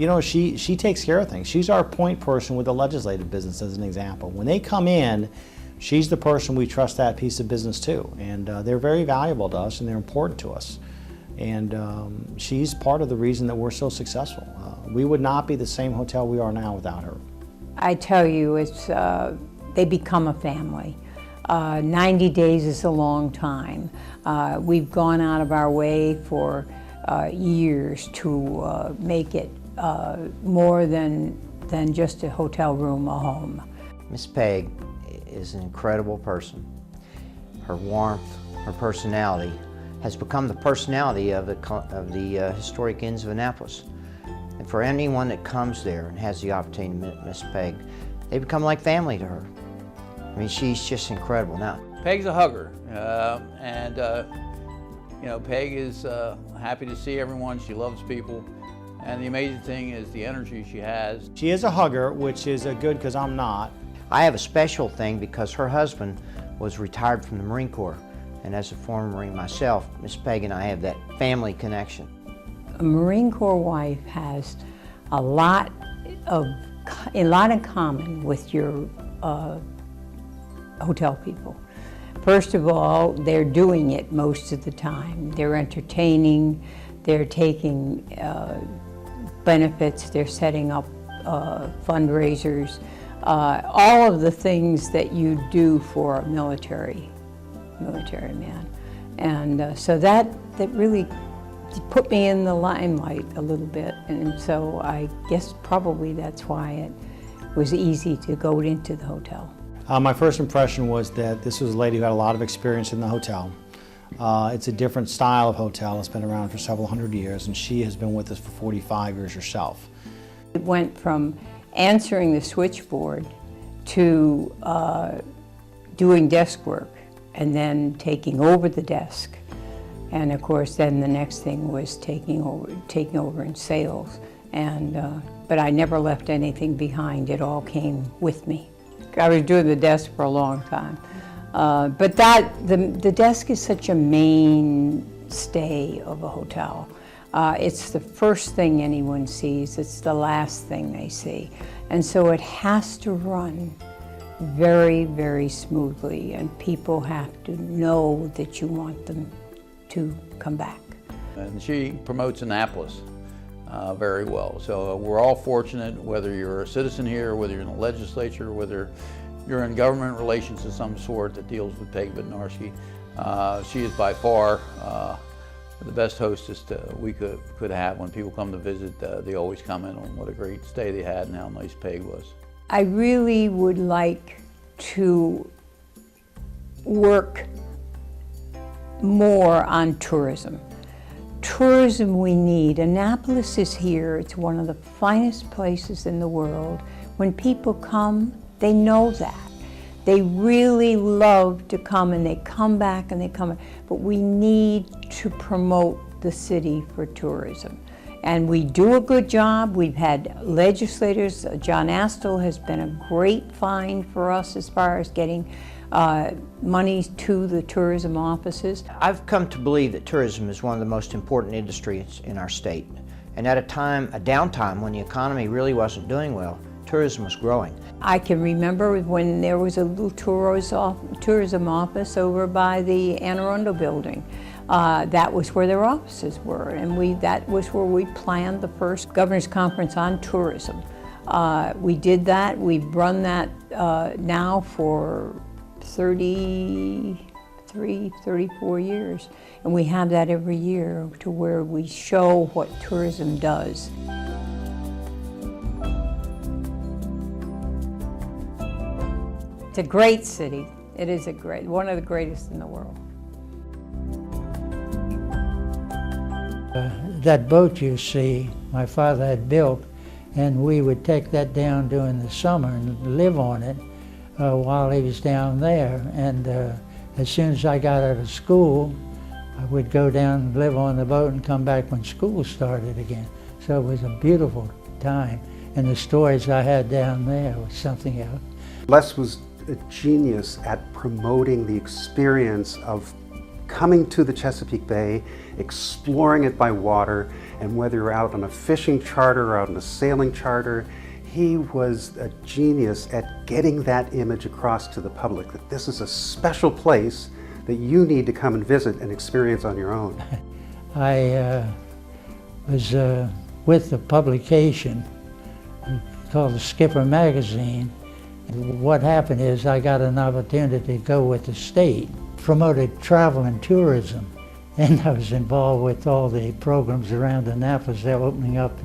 you know, she takes care of things. She's our point person with the legislative business, as an example. When they come in, she's the person we trust that piece of business to, and they're very valuable to us and they're important to us. And she's part of the reason that we're so successful. We would not be the same hotel we are now without her. I tell you, it's they become a family. 90 days is a long time. We've gone out of our way for years to make it more than just a hotel room, a home. Miss Peg is an incredible person. Her warmth, her personality has become the personality of the historic Inns of Annapolis. And for anyone that comes there and has the opportunity to meet Miss Peg, they become like family to her. I mean, she's just incredible. Now, Peg's a hugger, and you know, Peg is happy to see everyone. She loves people, and the amazing thing is the energy she has. She is a hugger, which is a good because I'm not. I have a special thing because her husband was retired from the Marine Corps, and as a former Marine myself, Miss Peg and I have that family connection. A Marine Corps wife has a lot in common with your hotel people. First of all, they're doing it most of the time. They're entertaining, they're taking benefits, they're setting up fundraisers, all of the things that you do for a military man. And so that really put me in the limelight a little bit, and so I guess probably that's why it was easy to go into the hotel. My first impression was that this was a lady who had a lot of experience in the hotel. It's a different style of hotel. It's been around for several hundred years, and she has been with us for 45 years herself. It went from answering the switchboard to doing desk work and then taking over the desk. And of course, then the next thing was taking over in sales. And but I never left anything behind. It all came with me. I was doing the desk for a long time. But the desk is such a mainstay of a hotel. It's the first thing anyone sees. It's the last thing they see. And so it has to run very, very smoothly, and people have to know that you want them to come back. And she promotes Annapolis very well. So we're all fortunate, whether you're a citizen here, whether you're in the legislature, whether you're in government relations of some sort that deals with Peg Bednarski. She is by far the best hostess we could have. When people come to visit, they always comment on what a great stay they had and how nice Peg was. I really would like to work more on tourism. Tourism we need. Annapolis is here. It's one of the finest places in the world. When people come, they know that. They really love to come, and they come back and they come. But we need to promote the city for tourism. And we do a good job. We've had legislators. John Astle has been a great find for us as far as getting money to the tourism offices. I've come to believe that tourism is one of the most important industries in our state. And at a downtime when the economy really wasn't doing well, tourism was growing. I can remember when there was a little tourism office over by the Anne Arundel building. That was where their offices were, and that was where we planned the first Governor's Conference on Tourism. We did that. We've run that now for 33, 34 years, and we have that every year to where we show what tourism does. It's a great city. It is one of the greatest in the world. That boat you see, my father had built, and we would take that down during the summer and live on it while he was down there. And as soon as I got out of school, I would go down and live on the boat and come back when school started again. So it was a beautiful time. And the stories I had down there was something else. Les was a genius at promoting the experience of coming to the Chesapeake Bay, exploring it by water, and whether you're out on a fishing charter or out on a sailing charter, he was a genius at getting that image across to the public, that this is a special place that you need to come and visit and experience on your own. I was with the publication called the Skipper Magazine. What happened is I got an opportunity to go with the state, promoted travel and tourism, and I was involved with all the programs around Annapolis. They're opening up.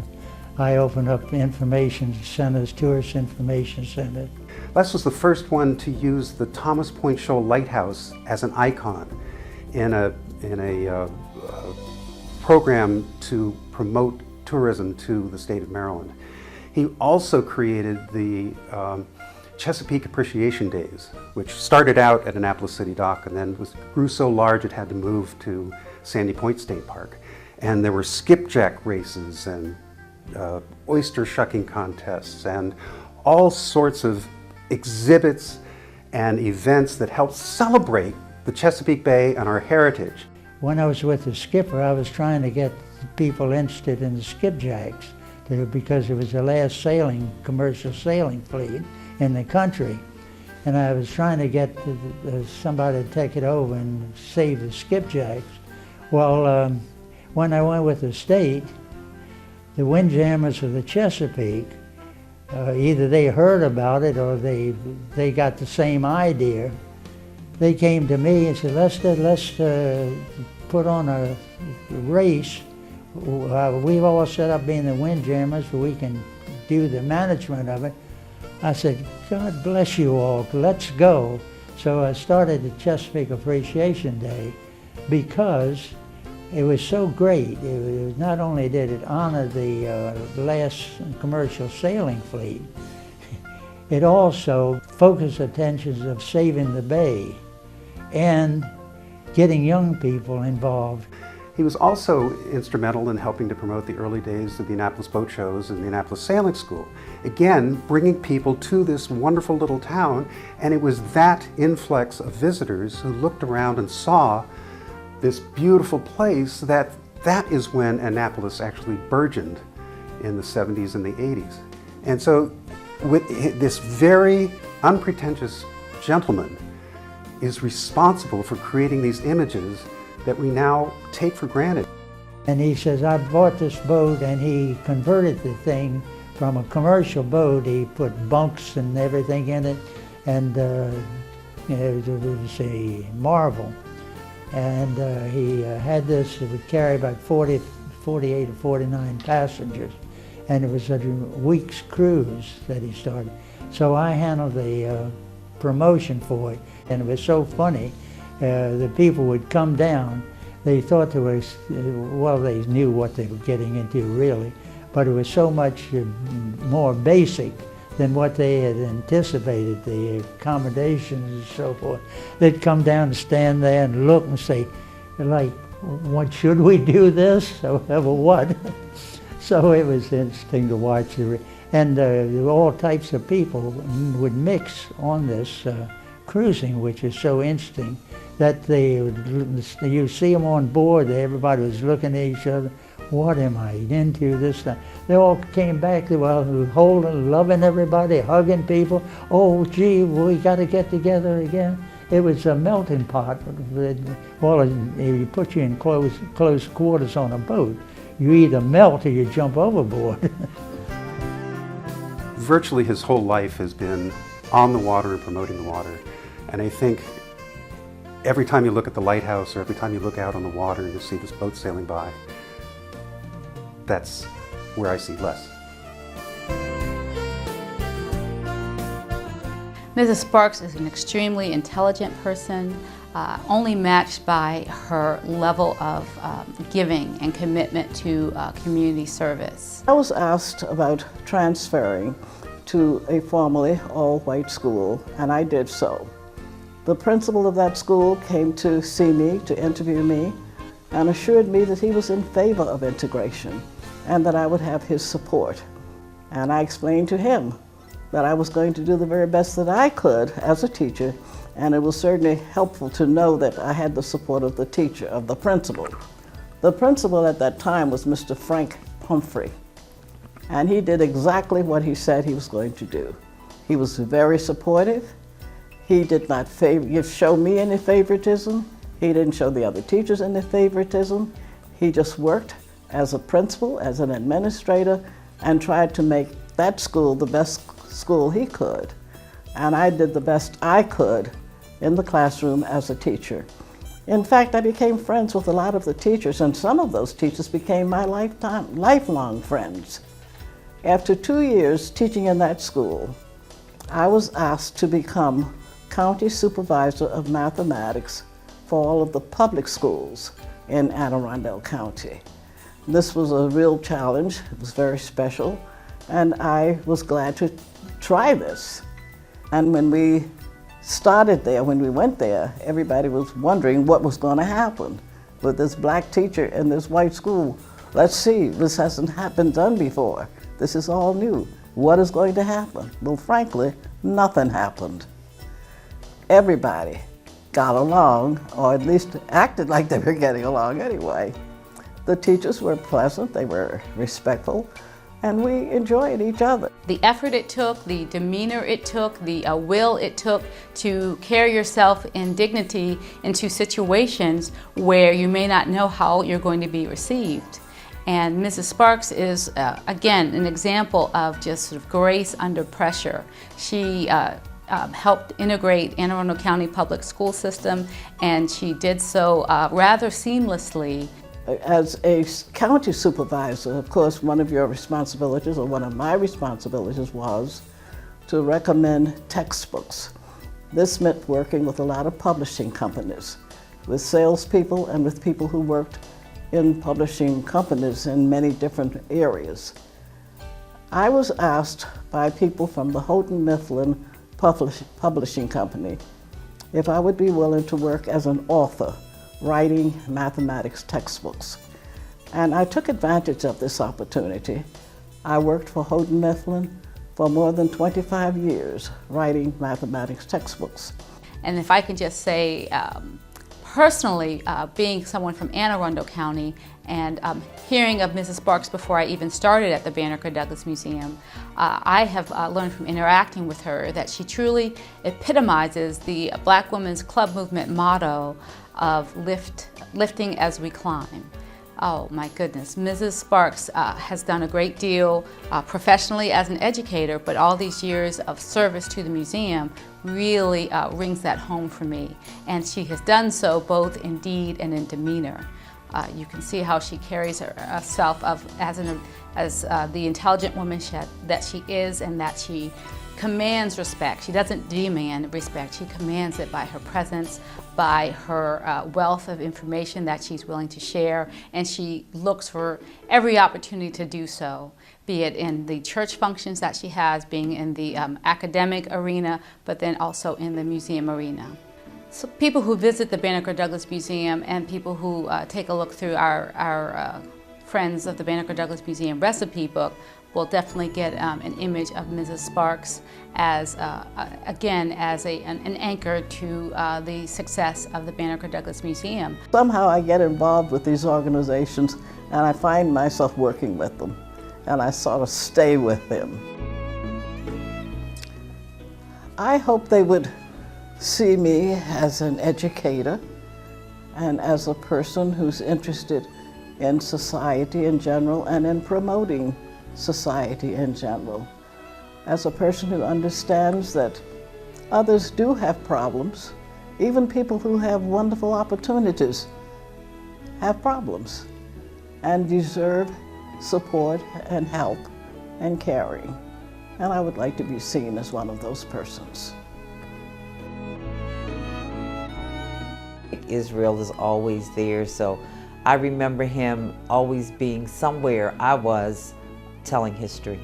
I opened up information centers, tourist information centers. Les was the first one to use the Thomas Point Shoal Lighthouse as an icon in a program to promote tourism to the state of Maryland. He also created the Chesapeake Appreciation Days, which started out at Annapolis City Dock and then grew so large it had to move to Sandy Point State Park. And there were skipjack races and oyster shucking contests and all sorts of exhibits and events that helped celebrate the Chesapeake Bay and our heritage. When I was with the skipper, I was trying to get people interested in the skipjacks because it was the last commercial sailing fleet in the country. And I was trying to get somebody to take it over and save the skipjacks. Well, when I went with the state, the windjammers of the Chesapeake, either they heard about it or they got the same idea. They came to me and said, let's put on a race. We've all set up being the windjammers, we can do the management of it. I said, God bless you all, let's go. So I started the Chesapeake Appreciation Day because it was so great. Not only did it honor the last commercial sailing fleet, it also focused attentions of saving the bay and getting young people involved. He was also instrumental in helping to promote the early days of the Annapolis boat shows and the Annapolis Sailing School. Again, bringing people to this wonderful little town, and it was that influx of visitors who looked around and saw this beautiful place that is when Annapolis actually burgeoned in the 70s and the 80s. And so with this very unpretentious gentleman is responsible for creating these images that we now take for granted. And he says, I bought this boat, and he converted the thing from a commercial boat. He put bunks and everything in it, and it was a marvel. And he had this, it would carry about 48 or 49 passengers. And it was a week's cruise that he started. So I handled the promotion for it. And it was so funny, the people would come down. They thought there was, well, they knew what they were getting into really, but it was so much more basic than what they had anticipated, the accommodations and so forth. They'd come down and stand there and look and say, like, what, should we do this? Or what? So it was interesting to watch. And all types of people would mix on this cruising, which is so interesting, that you see them on board, everybody was looking at each other, what am I into this time? They all came back, they were holding, loving everybody, hugging people. Oh, gee, we got to get together again. It was a melting pot. Well, if you put you in close quarters on a boat, you either melt or you jump overboard. Virtually his whole life has been on the water and promoting the water. And I think every time you look at the lighthouse or every time you look out on the water and you see this boat sailing by, that's where I see Les. Mrs. Sparks is an extremely intelligent person, only matched by her level of giving and commitment to community service. I was asked about transferring to a formerly all-white school, and I did so. The principal of that school came to see me, to interview me, and assured me that he was in favor of integration and that I would have his support. And I explained to him that I was going to do the very best that I could as a teacher And it was certainly helpful to know that I had the support of the teacher, of the principal. The principal at that time was Mr. Frank Pumphrey, and he did exactly what he said he was going to do. He was very supportive. He did not show me any favoritism. He didn't show the other teachers any favoritism. He just worked as a principal, as an administrator, and tried to make that school the best school he could. And I did the best I could in the classroom as a teacher. In fact, I became friends with a lot of the teachers, and some of those teachers became my lifelong friends. After 2 years teaching in that school, I was asked to become county supervisor of mathematics for all of the public schools in Anne Arundel County. This was a real challenge. It was very special, and I was glad to try this. And when we started there, when we went there, everybody was wondering what was going to happen with this black teacher in this white school. Let's see, this hasn't done before. This is all new. What is going to happen? Well, frankly, nothing happened. Everybody got along, or at least acted like they were getting along anyway. The teachers were pleasant, they were respectful, and we enjoyed each other. The effort it took, the demeanor it took, the will it took to carry yourself in dignity into situations where you may not know how you're going to be received. And Mrs. Sparks is, again, an example of just sort of grace under pressure. She helped integrate Anne Arundel County Public School System, and she did so rather seamlessly. As a county supervisor, of course, one of your responsibilities, or one of my responsibilities, was to recommend textbooks. This meant working with a lot of publishing companies, with salespeople and with people who worked in publishing companies in many different areas. I was asked by people from the Houghton Mifflin Publishing Company if I would be willing to work as an author, writing mathematics textbooks. And I took advantage of this opportunity. I worked for Houghton Mifflin for more than 25 years, writing mathematics textbooks. And if I can just say, personally, being someone from Anne Arundel County and hearing of Mrs. Sparks before I even started at the Banneker Douglas Museum, I have learned from interacting with her that she truly epitomizes the Black Women's Club Movement motto of lifting as we climb. Oh my goodness, Mrs. Sparks has done a great deal professionally as an educator, but all these years of service to the museum really rings that home for me. And she has done so both in deed and in demeanor. You can see how she carries herself as the intelligent woman that she is, and that she commands respect. She doesn't demand respect, she commands it by her presence, by her wealth of information that she's willing to share, and she looks for every opportunity to do so, be it in the church functions that she has, being in the academic arena, but then also in the museum arena. So people who visit the Banneker Douglas Museum and people who take a look through our Friends of the Banneker Douglas Museum recipe book will definitely get an image of Mrs. Sparks as, again, as an anchor to the success of the Banneker Douglas Museum. Somehow I get involved with these organizations and I find myself working with them, and I sort of stay with them. I hope they would see me as an educator and as a person who's interested in society in general and in promoting society in general. As a person who understands that others do have problems, even people who have wonderful opportunities have problems and deserve support and help and caring. And I would like to be seen as one of those persons. Israel is always there, so I remember him always being somewhere I was telling history.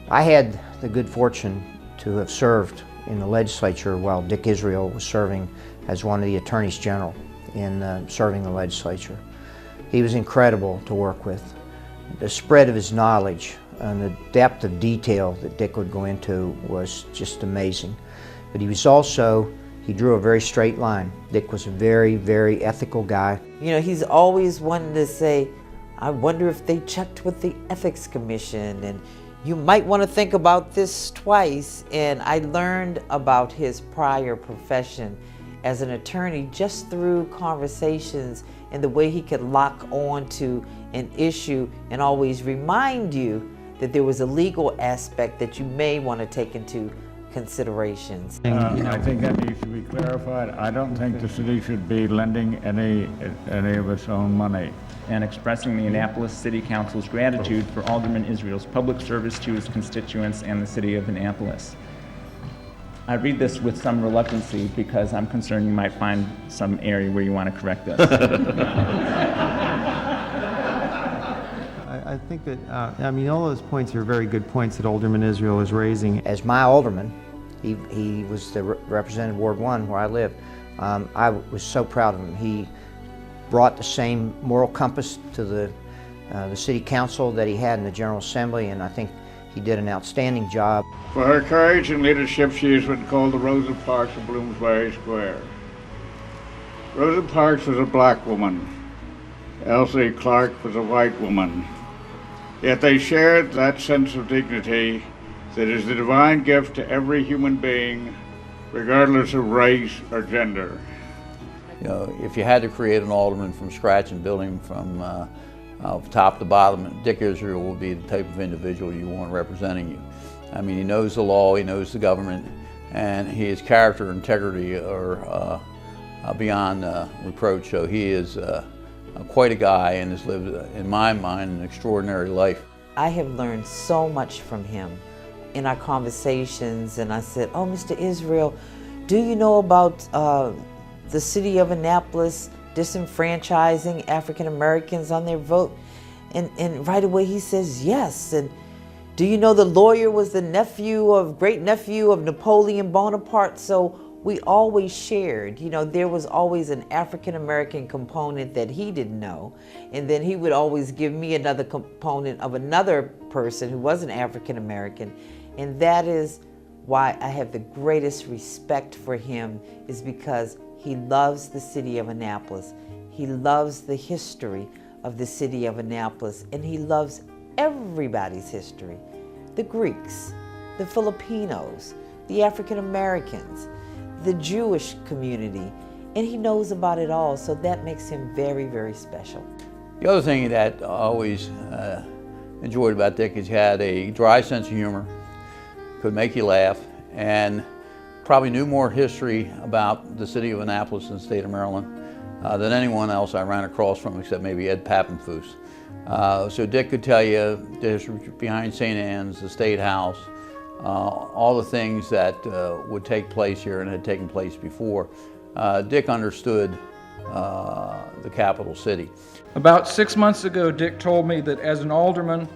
I had the good fortune to have served in the legislature while Dick Israel was serving as one of the attorneys general in serving the legislature. He was incredible to work with. The spread of his knowledge and the depth of detail that Dick would go into was just amazing. But he was also He drew a very straight line. Dick was a very, very ethical guy. You know, he's always wanted to say, I wonder if they checked with the Ethics Commission, and you might want to think about this twice. And I learned about his prior profession as an attorney just through conversations and the way he could lock on to an issue and always remind you that there was a legal aspect that you may want to take into considerations. I think that needs to be clarified. I don't think the city should be lending any of its own money. And expressing the Annapolis City Council's gratitude for Alderman Israel's public service to his constituents and the city of Annapolis. I read this with some reluctancy because I'm concerned you might find some area where you want to correct this. I think that, I mean, all those points are very good points that Alderman Israel is raising. As my alderman, he was the represented Ward 1 where I live. I was so proud of him. He brought the same moral compass to the city council that he had in the General Assembly, and I think he did an outstanding job. For her courage and leadership, she has been called the Rosa Parks of Bloomsbury Square. Rosa Parks was a black woman. Elsie Clark was a white woman. Yet they shared that sense of dignity that is the divine gift to every human being, regardless of race or gender. You know, if you had to create an alderman from scratch and build him from top to bottom, Dick Israel would be the type of individual you want representing you. I mean, he knows the law, he knows the government, and his character and integrity are beyond reproach. So he is quite a guy and has lived, in my mind, an extraordinary life. I have learned so much from him in our conversations, and I said, oh, Mr. Israel, do you know about the city of Annapolis disenfranchising African Americans on their vote? And right away he says yes. And do you know the lawyer was the great nephew of Napoleon Bonaparte? So we always shared, you know, there was always an African American component that he didn't know. And then he would always give me another component of another person who was an African American. And that is why I have the greatest respect for him, is because he loves the city of Annapolis. He loves the history of the city of Annapolis, and he loves everybody's history. The Greeks, the Filipinos, the African Americans, the Jewish community, and he knows about it all, so that makes him very, very special. The other thing that I always enjoyed about Dick is he had a dry sense of humor, could make you laugh, and probably knew more history about the city of Annapolis and the state of Maryland than anyone else I ran across from, except maybe Ed Pappenfuss. So Dick could tell you the history behind St. Anne's, the State House, all the things that would take place here and had taken place before. Dick understood the capital city. About 6 months ago, Dick told me that as an alderman,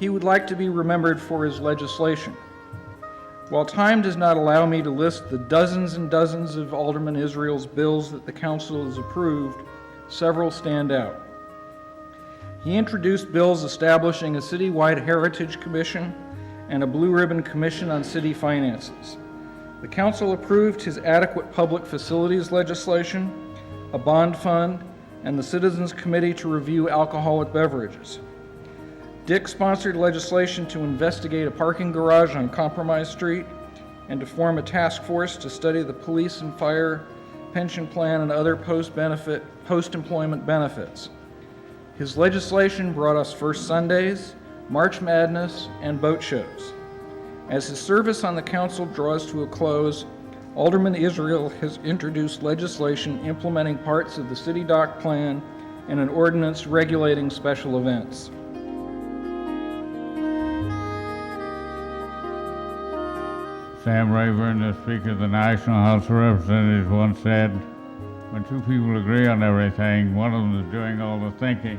he would like to be remembered for his legislation. While time does not allow me to list the dozens and dozens of Alderman Israel's bills that the council has approved, several stand out. He introduced bills establishing a citywide heritage commission and a blue ribbon commission on city finances. The council approved his adequate public facilities legislation, a bond fund, and the Citizens Committee to review alcoholic beverages. Dick sponsored legislation to investigate a parking garage on Compromise Street and to form a task force to study the police and fire pension plan and other post-employment benefits. His legislation brought us First Sundays, March Madness, and boat shows. As his service on the council draws to a close, Alderman Israel has introduced legislation implementing parts of the City Dock Plan and an ordinance regulating special events. Sam Rayburn, the Speaker of the National House of Representatives, once said, when two people agree on everything, one of them is doing all the thinking.